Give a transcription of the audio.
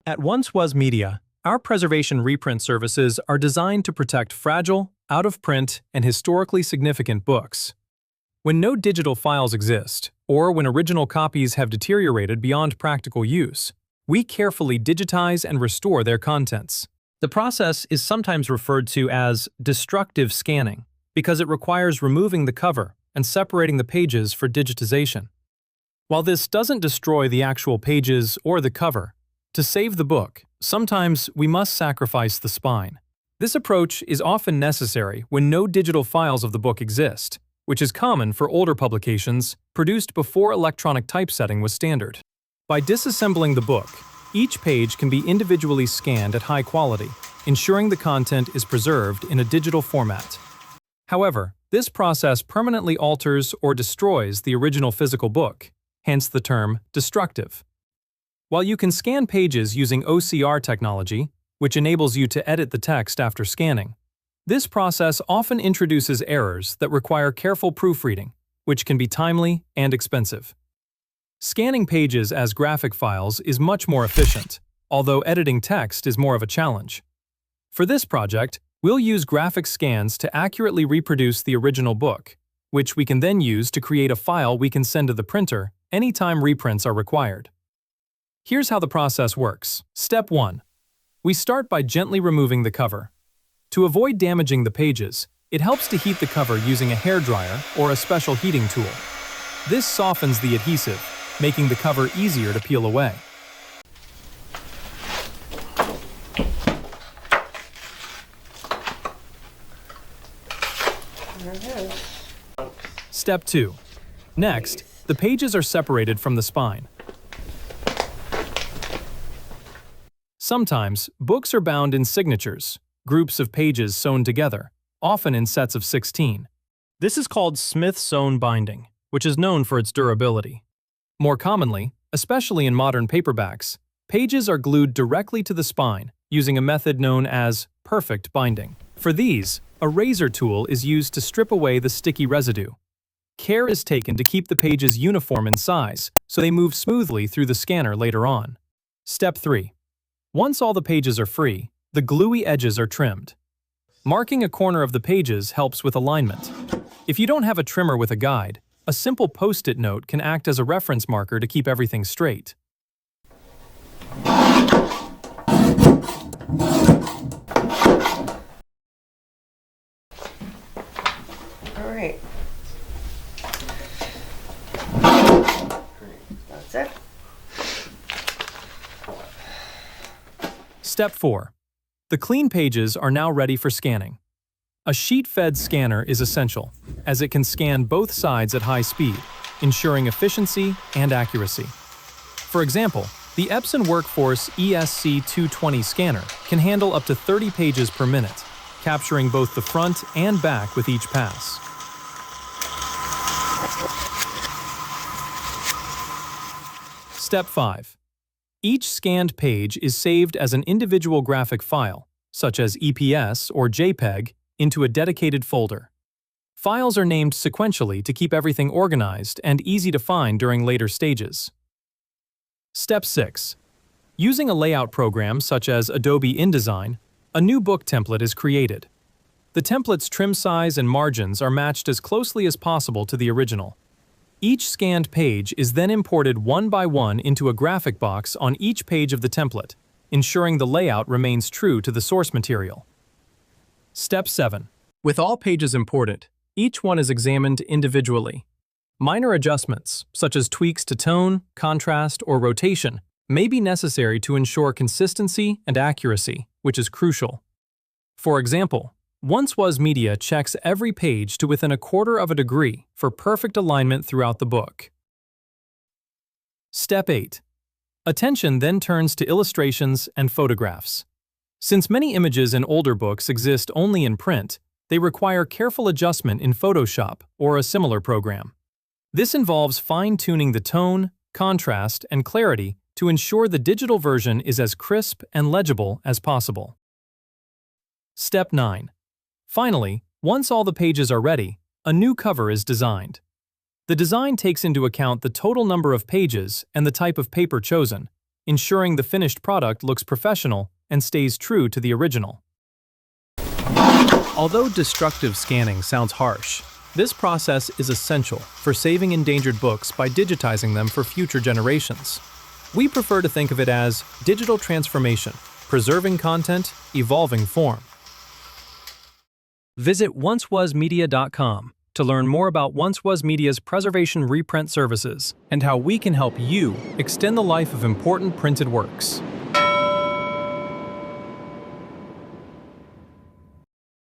At Once Was Media, our preservation reprint services are designed to protect fragile, out-of-print, and historically significant books. When no digital files exist, or when original copies have deteriorated beyond practical use, we carefully digitize and restore their contents. The process is sometimes referred to as destructive scanning because it requires removing the cover and separating the pages for digitization. While this doesn't destroy the actual pages or the cover, to save the book, sometimes we must sacrifice the spine. This approach is often necessary when no digital files of the book exist, which is common for older publications produced before electronic typesetting was standard. By disassembling the book, each page can be individually scanned at high quality, ensuring the content is preserved in a digital format. However, this process permanently alters or destroys the original physical book, hence the term destructive. While you can scan pages using OCR technology, which enables you to edit the text after scanning, this process often introduces errors that require careful proofreading, which can be timely and expensive. Scanning pages as graphic files is much more efficient, although editing text is more of a challenge. For this project, we'll use graphic scans to accurately reproduce the original book, which we can then use to create a file we can send to the printer anytime reprints are required. Here's how the process works. Step 1. We start by gently removing the cover. To avoid damaging the pages, it helps to heat the cover using a hairdryer or a special heating tool. This softens the adhesive, making the cover easier to peel away. Step 2. Next, the pages are separated from the spine. Sometimes, books are bound in signatures, groups of pages sewn together, often in sets of 16. This is called Smith-sewn binding, which is known for its durability. More commonly, especially in modern paperbacks, pages are glued directly to the spine using a method known as perfect binding. For these, a razor tool is used to strip away the sticky residue. Care is taken to keep the pages uniform in size so they move smoothly through the scanner later on. Step 3. Once all the pages are free, the gluey edges are trimmed. Marking a corner of the pages helps with alignment. If you don't have a trimmer with a guide, a simple post-it note can act as a reference marker to keep everything straight. All right. That's it. Step 4. The clean pages are now ready for scanning. A sheet-fed scanner is essential, as it can scan both sides at high speed, ensuring efficiency and accuracy. For example, the Epson Workforce ESC220 scanner can handle up to 30 pages per minute, capturing both the front and back with each pass. Step 5. Each scanned page is saved as an individual graphic file, such as EPS or JPEG, into a dedicated folder. Files are named sequentially to keep everything organized and easy to find during later stages. Step 6. Using a layout program such as Adobe InDesign, a new book template is created. The template's trim size and margins are matched as closely as possible to the original. Each scanned page is then imported one by one into a graphic box on each page of the template, ensuring the layout remains true to the source material. Step 7. With all pages imported, each one is examined individually. Minor adjustments, such as tweaks to tone, contrast, or rotation, may be necessary to ensure consistency and accuracy, which is crucial. For example, Once Was Media checks every page to within 1/4 of a degree for perfect alignment throughout the book. Step 8. Attention then turns to illustrations and photographs. Since many images in older books exist only in print, they require careful adjustment in Photoshop or a similar program. This involves fine-tuning the tone, contrast, and clarity to ensure the digital version is as crisp and legible as possible. Step 9. Finally, once all the pages are ready, a new cover is designed. The design takes into account the total number of pages and the type of paper chosen, ensuring the finished product looks professional and stays true to the original. Although destructive scanning sounds harsh, this process is essential for saving endangered books by digitizing them for future generations. We prefer to think of it as digital transformation, preserving content, evolving form. Visit oncewasmedia.com to learn more about Once Was Media's preservation reprint services and how we can help you extend the life of important printed works.